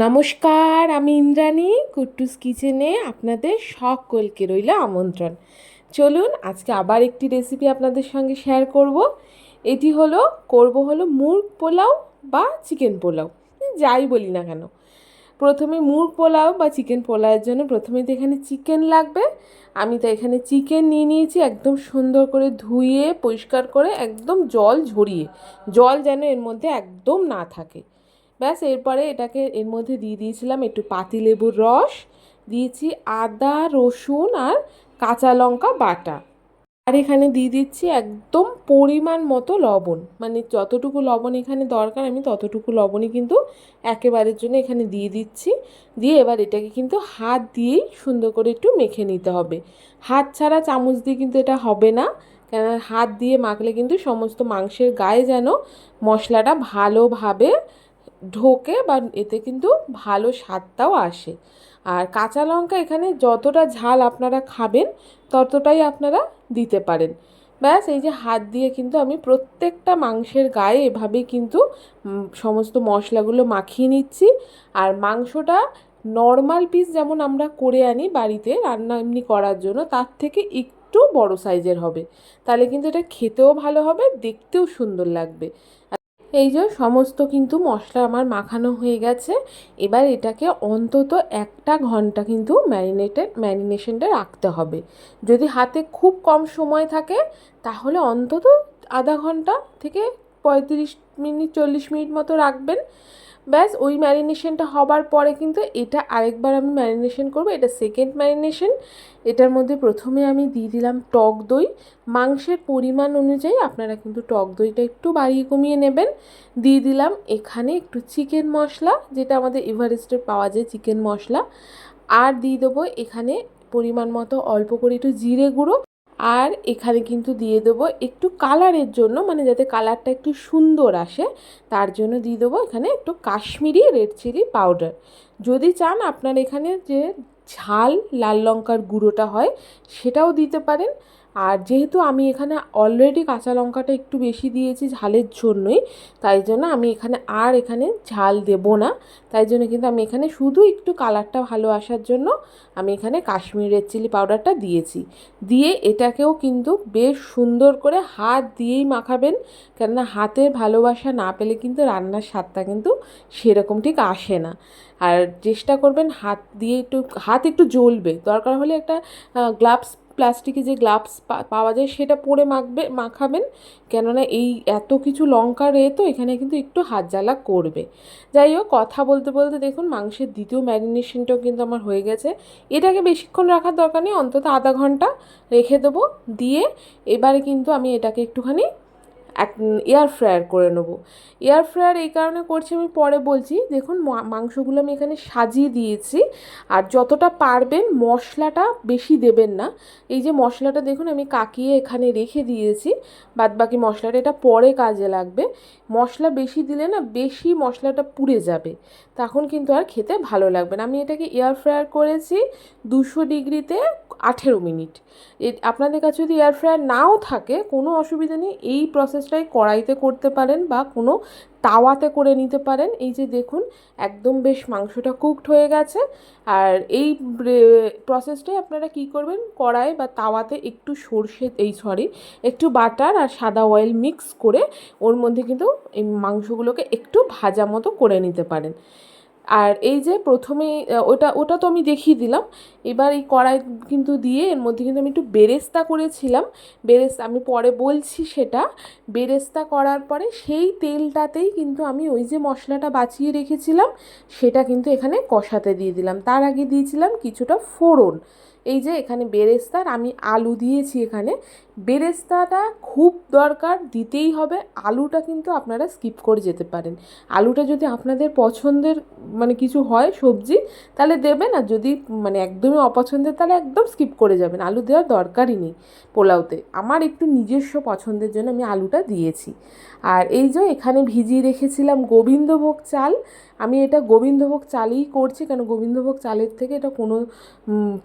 নমস্কার, আমি ইন্দ্রাণী। কুট্টুস কিচেনে আপনাদের সকলকে রইল আমন্ত্রণ। চলুন আজকে আবার একটি রেসিপি আপনাদের সঙ্গে শেয়ার করব। এটি করব মুরগ পোলাও বা চিকেন পোলাও, যাই বলি না কেন। প্রথমে মুরগ পোলাও বা চিকেন পোলাওয়ের জন্য প্রথমে তো এখানে চিকেন লাগবে। আমি তো এখানে চিকেন নিয়ে নিয়েছি, একদম সুন্দর করে ধুয়ে পরিষ্কার করে একদম জল ঝরিয়ে, জল যেন এর মধ্যে একদম না থাকে। ব্যাস, এরপরে এটাকে এর মধ্যে দিয়ে দিয়েছিলাম একটু পাতিলেবুর রস, দিয়েছি আদা রসুন আর কাঁচা লঙ্কা বাটা। আর এখানে দিয়ে দিচ্ছি একদম পরিমাণ মতো লবণ, মানে যতটুকু লবণ এখানে দরকার আমি ততটুকু লবণই কিন্তু একেবারের জন্য এখানে দিয়ে দিচ্ছি। দিয়ে এবার এটাকে কিন্তু হাত দিয়েই সুন্দর করে একটু মেখে নিতে হবে। হাত ছাড়া চামচ দিয়ে কিন্তু এটা হবে না, কেননা হাত দিয়ে মাখলে কিন্তু সমস্ত মাংসের গায়ে যেন মশলাটা ভালোভাবে ঢোকে বা এতে কিন্তু ভালো স্বাদটাও আসে। আর কাঁচা লঙ্কা এখানে যতটা ঝাল আপনারা খাবেন ততটাই আপনারা দিতে পারেন। ব্যাস, এই যে হাত দিয়ে কিন্তু আমি প্রত্যেকটা মাংসের গায়ে এভাবেই কিন্তু সমস্ত মশলাগুলো মাখিয়ে নিচ্ছি। আর মাংসটা নর্মাল পিস যেমন আমরা করে আনি বাড়িতে রান্না এমনি করার জন্য, তার থেকে একটু বড় সাইজের হবে, তাহলে কিন্তু এটা খেতেও ভালো হবে, দেখতেও সুন্দর লাগবে। এই যে সমস্ত কিন্তু মশলা আমার মাখানো হয়ে গেছে। এবার এটাকে অন্তত 1 ঘন্টা কিন্তু ম্যারিনেশনটা রাখতে হবে। যদি হাতে খুব কম সময় থাকে তাহলে অন্তত আধা ঘন্টা থেকে 35 মিনিট 40 মিনিট মতো রাখবেন। ব্যাস, ওই ম্যারিনেশনটা হবার পরে কিন্তু এটা আরেকবার আমি ম্যারিনেশন করব। এটা সেকেন্ড ম্যারিনেশন। এটার মধ্যে প্রথমে আমি দিয়ে দিলাম টক দই। মাংসের পরিমাণ অনুযায়ী আপনারা কিন্তু টক দইটা একটু বাড়িয়ে কমিয়ে নেবেন। দিয়ে দিলাম এখানে একটু চিকেন মশলা, যেটা আমাদের এভারেস্টের পাওয়া যায় চিকেন মশলা। আর দিয়ে দেবো এখানে পরিমাণ মতো অল্প করে একটু জিরে গুঁড়ো। আর এখানে কিন্তু দিয়ে দেবো একটু কালারের জন্য, মানে যাতে কালারটা একটু সুন্দর আসে, তার জন্য দিয়ে দেবো এখানে একটু কাশ্মীরি রেড চিলি পাউডার। যদি চান আপনার এখানে যে ঝাল লাল লঙ্কার গুঁড়োটা হয় সেটাও দিতে পারেন। আর যেহেতু আমি এখানে অলরেডি কাঁচা লঙ্কাটা একটু বেশি দিয়েছি ঝালের জন্যই, তাই জন্য আমি এখানে ঝাল দেব না। তাই জন্য কিন্তু আমি এখানে শুধু একটু কালারটা ভালো আসার জন্য আমি এখানে কাশ্মীরি রেড চিলি পাউডারটা দিয়েছি। দিয়ে এটাকেও কিন্তু বেশ সুন্দর করে হাত দিয়েই মাখাবেন, কেননা হাতের ভালোবাসা না পেলে কিন্তু রান্নার স্বাদটা কিন্তু সেরকম ঠিক আসে না। আর চেষ্টা করবেন হাত একটু জ্বলবে, দরকার হলে একটা গ্লাভস, প্লাস্টিকে যে গ্লাভস পাওয়া যায় সেটা পরে মাখাবেন, কেননা এই এত কিছু লঙ্কার তো এখানে কিন্তু একটু হাত জ্বালা করবে। যাই হোক, কথা বলতে বলতে দেখুন মাংসের দ্বিতীয় ম্যারিনেশনটাও কিন্তু আমার হয়ে গেছে। এটাকে বেশিক্ষণ রাখার দরকার নেই, অন্তত আধা ঘন্টা রেখে দেবো। দিয়ে এবারে কিন্তু আমি এটাকে একটুখানি এয়ার ফ্রায়ার করে নেবো। এয়ার ফ্রায়ার এই কারণে করছি আমি পরে বলছি। দেখুন মাংসগুলো আমি এখানে সাজিয়ে দিয়েছি। আর যতটা পারবেন মশলাটা বেশি দেবেন না। এই যে মশলাটা দেখুন আমি কাকিয়ে এখানে রেখে দিয়েছি, বাদবাকি মশলাটা এটা পরে কাজে লাগবে। মশলা বেশি দিলে না বেশি মশলাটা পুড়ে যাবে, তখন কিন্তু আর খেতে ভালো লাগবে না। আমি এটাকে এয়ার ফ্রায়ার করেছি 200 ডিগ্রিতে 18 মিনিট। আপনাদের কাছে যদি এয়ার ফ্রায়ার নাও থাকে কোনো অসুবিধা নেই, এই প্রসেসটাই কড়াইতে করতে পারেন বা কোনো তাওয়াতে করে নিতে পারেন। এই যে দেখুন একদম বেশ মাংসটা কুকড হয়ে গেছে। আর এই প্রসেসটাই আপনারা কি করবেন, কড়াই বা তাওয়াতে একটু একটু বাটার আর সাদা অয়েল মিক্স করে ওর মধ্যে কিন্তু এই মাংসগুলোকে একটু ভাজা মতো করে নিতে পারেন। আর এই যে প্রথমেই ওটা ওটা তো আমি দেখিয়ে দিলাম। এবার এই কড়াই কিন্তু দিয়ে এর মধ্যে কিন্তু আমি একটু বেরেস্তা করেছিলাম। বেরেস্তা আমি পরে বলছি সেটা। বেরেস্তা করার পরে সেই তেলটাতেই কিন্তু আমি ওই যে মশলাটা বাঁচিয়ে রেখেছিলাম সেটা কিন্তু এখানে কষাতে দিয়ে দিলাম। তার আগে দিয়েছিলাম কিছুটা ফোড়ন। এই যে এখানে বেরেস্তার আমি আলু দিয়েছি। এখানে বেরেস্তাটা খুব দরকার, দিতেই হবে। আলুটা কিন্তু আপনারা স্কিপ করে যেতে পারেন। আলুটা যদি আপনাদের পছন্দের মানে কিছু হয় সবজি তাহলে দেবেন, আর যদি মানে একদমই অপছন্দের তাহলে একদম স্কিপ করে যাবেন, আলু দেওয়ার দরকারই নেই পোলাওতে। আমার একটু নিজস্ব পছন্দের জন্য আমি আলুটা দিয়েছি। আর এই যে এখানে ভিজিয়ে রেখেছিলাম গোবিন্দভোগ চাল। আমি এটা গোবিন্দভোগ চালেই করছি, কেন গোবিন্দভোগ চালের থেকে এটা কোনো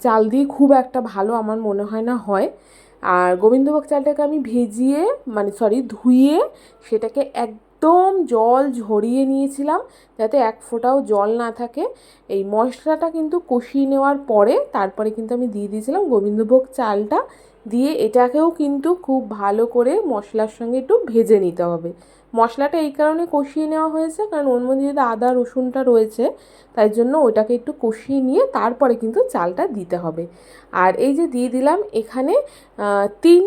চাল দিয়ে খুব একটা ভালো আমার মনে হয় না হয়। আর গোবিন্দভোগ চালটাকে আমি ধুয়ে সেটাকে একদম জল ঝরিয়ে নিয়েছিলাম যাতে এক ফোঁটাও জল না থাকে। এই মশলাটা কিন্তু কষিয়ে নেওয়ার পরে তারপরে কিন্তু আমি দিয়ে দিয়েছিলাম গোবিন্দভোগ চালটা, দিয়ে এটাকেও কিন্তু খুব ভালো করে মশলার সঙ্গে একটু ভেজে নিতে হবে। মশলাটা এই কারণে কষিয়ে নেওয়া হয়েছে কারণ ওর মধ্যে যদি আদা রসুনটা রয়েছে, তাই জন্য ওটাকে একটু কষিয়ে নিয়ে তারপরে কিন্তু চালটা দিতে হবে। আর এই যে দিয়ে দিলাম এখানে 3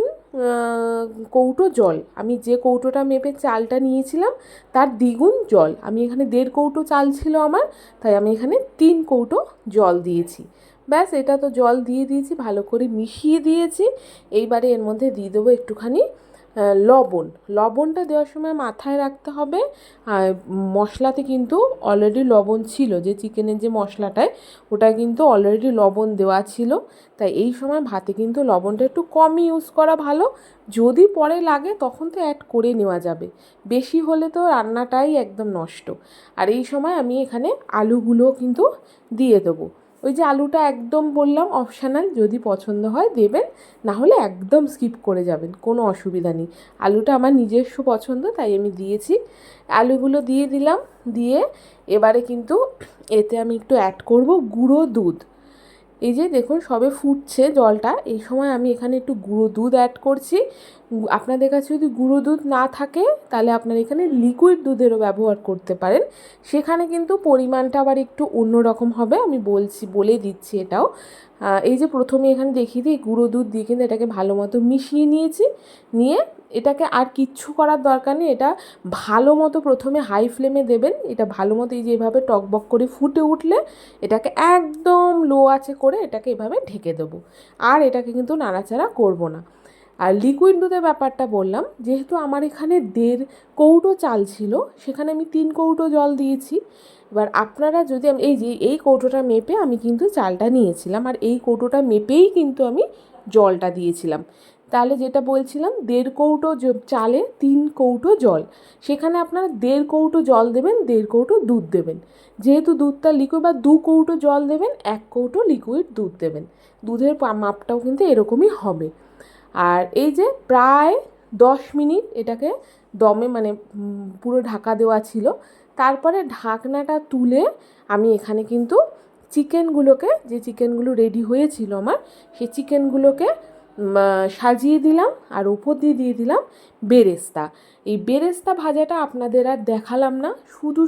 কৌটো জল। আমি যে কৌটোটা মেপে চালটা নিয়েছিলাম তার দ্বিগুণ জল। আমি এখানে 1.5 কৌটো চাল ছিল আমার, তাই আমি এখানে 3 কৌটো জল দিয়েছি। ব্যাস, এটা তো জল দিয়ে দিয়েছি, ভালো করে মিশিয়ে দিয়েছি। এইবারে এর মধ্যে দিয়ে দেবো একটুখানি লবণ। লবণটা দেওয়ার সময় মাথায় রাখতে হবে মশলাতে কিন্তু অলরেডি লবণ ছিল, যে চিকেনের যে মশলাটায় ওটা কিন্তু অলরেডি লবণ দেওয়া ছিল। তাই এই সময় ভাতে কিন্তু লবণটা একটু কমই ইউজ করা ভালো। যদি পরে লাগে তখন তো অ্যাড করে নেওয়া যাবে, বেশি হলে তো রান্নাটাই একদম নষ্ট। আর এই সময় আমি এখানে আলুগুলো কিন্তু দিয়ে দেবো। ওই যে আলুটা একদম বললাম অপশানাল, যদি পছন্দ হয় দেবেন, না হলে একদম স্কিপ করে যাবেন, কোনো অসুবিধা নেই। আলুটা আমার নিজস্ব পছন্দ তাই আমি দিয়েছি। আলুগুলো দিয়ে দিলাম, দিয়ে এবারে কিন্তু এতে আমি একটু অ্যাড করব গুঁড়ো দুধ। এই যে দেখুন সবে ফুটছে জলটা, এই সময় আমি এখানে একটু গুঁড়ো দুধ অ্যাড করছি। আপনাদের কাছে যদি গুঁড়ো দুধ না থাকে তাহলে আপনারা এখানে লিকুইড দুধেরও ব্যবহার করতে পারেন, সেখানে কিন্তু পরিমাণটা আবার একটু অন্যরকম হবে, আমি বলে দিচ্ছি এটাও। এই যে প্রথমে এখানে দেখিয়ে দিই গুঁড়ো দুধ দিয়ে কিন্তু এটাকে ভালো মতো মিশিয়ে নিয়েছি। নিয়ে এটাকে আর কিচ্ছু করার দরকার নেই, এটা ভালো মতো প্রথমে হাই ফ্লেমে দেবেন। এটা ভালো মতো এই যে এভাবে টকবক করে ফুটে উঠলে এটাকে একদম লো আঁচে করে এটাকে এভাবে ঢেকে দেবো, আর এটাকে কিন্তু নাড়াচাড়া করব না। আর লিকুইড দুধের ব্যাপারটা বললাম, যেহেতু আমার এখানে 1.5 কৌটো চাল ছিল, সেখানে আমি 3 কৌটো জল দিয়েছি। এবার আপনারা যদি এই কৌটোটা মেপে আমি কিন্তু চালটা নিয়েছিলাম, আর এই কৌটোটা মেপেই কিন্তু আমি জলটা দিয়েছিলাম। তাহলে যেটা বলছিলাম 1.5 কৌটো চালে 3 কৌটো জল, সেখানে আপনারা 1.5 কৌটো জল দেবেন, 1.5 কৌটো দুধ দেবেন। যেহেতু দুধটা লিকুইড, বা 2 কৌটো জল দেবেন, 1 কৌটো লিকুইড দুধ দেবেন। দুধের মাপটাও কিন্তু এরকমই হবে। আর এই যে প্রায় 10 মিনিট এটাকে দমে মানে পুরো ঢাকা দেওয়া ছিল। তারপরে ঢাকনাটা তুলে আমি এখানে কিন্তু যে চিকেনগুলো রেডি হয়েছিল আমার, সেই চিকেনগুলোকে সাজিয়ে দিলাম, আর ওপর দিয়ে দিলাম বেরেস্তা। এই বেরেস্তা ভাজাটা আপনাদের আর দেখালাম না,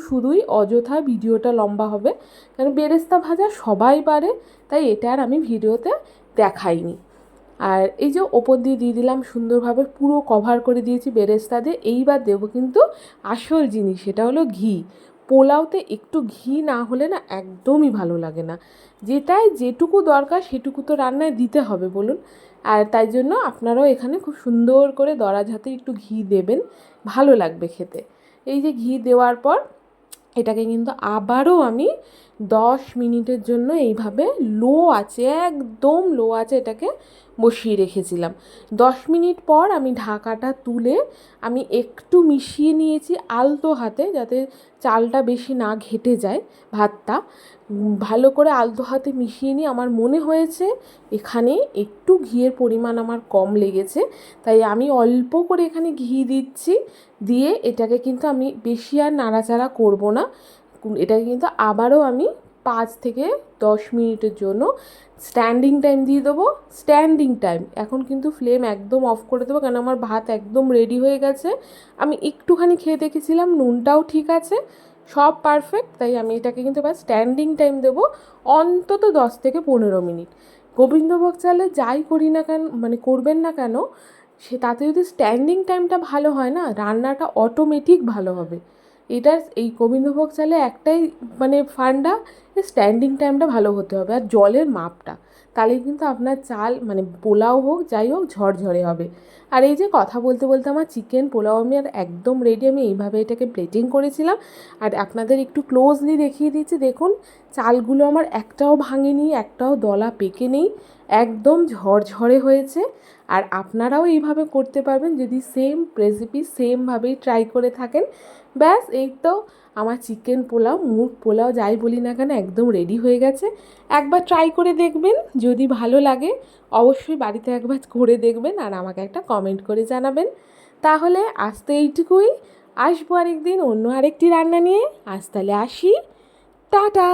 শুধুই অযথা ভিডিওটা লম্বা হবে, কারণ বেরেস্তা ভাজা সবাই পারে, তাই এটা আর আমি ভিডিওতে দেখাইনি। আর এই যে ওপর দিয়ে দিলাম সুন্দরভাবে, পুরো কভার করে দিয়েছি বেরেস্তা দিয়ে। এইবার দেবো কিন্তু আসল জিনিস, সেটা হলো ঘি। পোলাওতে একটু ঘি না হলে না একদমই ভালো লাগে না। যেটুকু দরকার সেটুকু তো রান্নায় দিতে হবে বলুন। আর তাই জন্য আপনারাও এখানে খুব সুন্দর করে দরাজ হাতে একটু ঘি দেবেন, ভালো লাগবে খেতে। এই যে ঘি দেওয়ার পর এটাকে কিন্তু আবারও আমি 10 মিনিটের জন্য এইভাবে একদম লো আঁচে এটাকে বসিয়ে রেখেছিলাম। 10 মিনিট পর আমি ঢাকাটা তুলে আমি একটু মিশিয়ে নিয়েছি আলতো হাতে, যাতে চালটা বেশি না ঘেটে যায় ভাতটা। ভালো করে আলতো হাতে মিশিয়ে নিয়ে আমার মনে হয়েছে এখানে একটু ঘিয়ের পরিমাণ আমার কম লেগেছে, তাই আমি অল্প করে এখানে ঘি দিচ্ছি। দিয়ে এটাকে কিন্তু আমি বেশি আর নাড়াচাড়া করব না, এটাকে কিন্তু আবারও আমি 5 থেকে 10 মিনিটের জন্য স্ট্যান্ডিং টাইম দিয়ে দেবো। স্ট্যান্ডিং টাইম, এখন কিন্তু ফ্লেম একদম অফ করে দেবো, কারণ আমার ভাত একদম রেডি হয়ে গেছে। আমি একটুখানি খেয়ে দেখেছিলাম, নুনটাও ঠিক আছে, সব পারফেক্ট, তাই আমি এটাকে কিন্তু এবার স্ট্যান্ডিং টাইম দেবো অন্তত 10 থেকে 15 মিনিট। গোবিন্দভোগ চালে যাই করি না কেন, মানে করবেন না কেন, তাতে যদি স্ট্যান্ডিং টাইমটা ভালো হয় না, রান্নাটা অটোমেটিক ভালো হবে। এই গোবিন্দভোগ চালে একটাই মানে ফান্ডা, স্ট্যান্ডিং টাইমটা ভালো হতে হবে, আর জলের মাপটা, তাহলে কিন্তু আপনার চাল মানে পোলাও হোক যাই হোক ঝরঝরে হবে। আর এই যে কথা বলতে বলতে আমার চিকেন পোলাও আমি আর একদম রেডি। আমি এইভাবে এটাকে প্লেটিং করেছিলাম, আর আপনাদের একটু ক্লোজলি দেখিয়ে দিচ্ছি। দেখুন চালগুলো আমার একটাও ভাঙেনি, একটাও দলা পেকে নেই, একদম ঝরঝরে হয়েছে। আর আপনারাও এইভাবে করতে পারবেন যদি সেম রেসিপি সেমভাবেই ট্রাই করে থাকেন। ব্যাস, এই তো আমার চিকেন পোলাও, মুগ পোলাও যাই বলি না কেন একদম রেডি হয়ে গেছে। একবার ট্রাই করে দেখবেন, যদি ভালো লাগে অবশ্যই বাড়িতে একবার করে দেখবেন, আর আমাকে একটা কমেন্ট করে জানাবেন। তাহলে আজ তো এইটুকুই, আসবো আরেকদিন অন্য আরেকটি রান্না নিয়ে। আজ তাহলে আসি, টাটা।